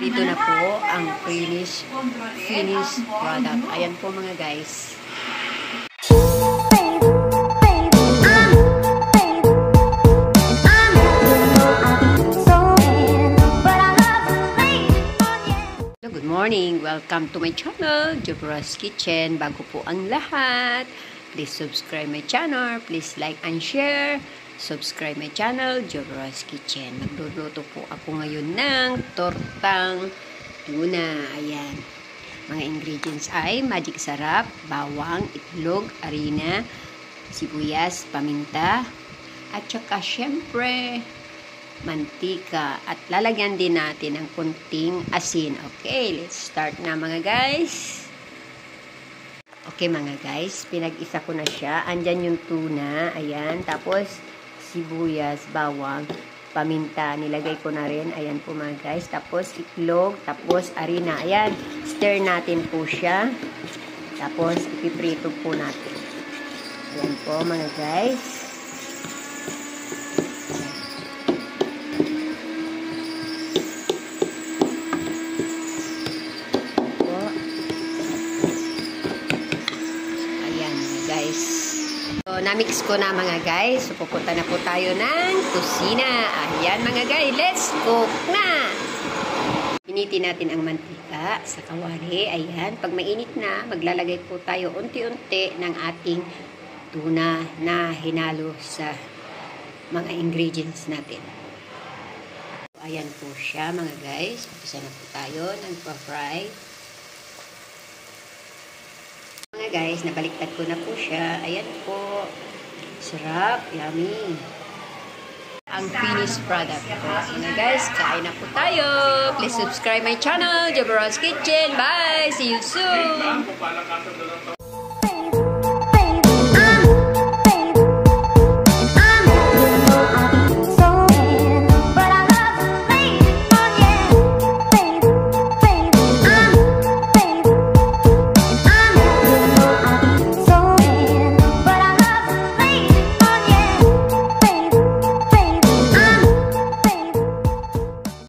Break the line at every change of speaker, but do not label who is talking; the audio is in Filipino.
Dito na po ang finished product. Ayan po mga guys. Good morning! Welcome to my channel, Jobras Kitchen. Bago po ang lahat, please subscribe my channel. Please like and share. Subscribe my channel, Jobras Kitchen. Magluluto po ako ngayon ng tortang tuna. Ayan. Mga ingredients ay magic sarap, bawang, itlog, harina, sibuyas, paminta, at saka syempre mantika, at lalagyan din natin ng kunting asin. Okay, let's start na mga guys. Okay mga guys, pinag-isa ko na siya. Andyan yung tuna, ayan, tapos sibuyas, bawang, paminta, nilagay ko na rin, ayan po mga guys, tapos itlog, tapos harina, ayan, stir natin po siya, tapos ipiprito po natin. Ayan po mga guys. So, na-mix ko na mga guys. So, pupunta na po tayo ng kusina. Ayan mga guys, let's cook na! Initin natin ang mantika sa kawali. Ayan, pag mainit na, maglalagay po tayo unti-unti ng ating tuna na hinalo sa mga ingredients natin. So, ayan po siya mga guys. Umpisa na po tayo ng pa-fry. Mga guys, nabaliktad ko na po siya. Ayan po. Sarap. Yummy. Ang finished product po. Mga guys, kain na po tayo. Please subscribe my channel, Jobras Kitchen. Bye! See you soon!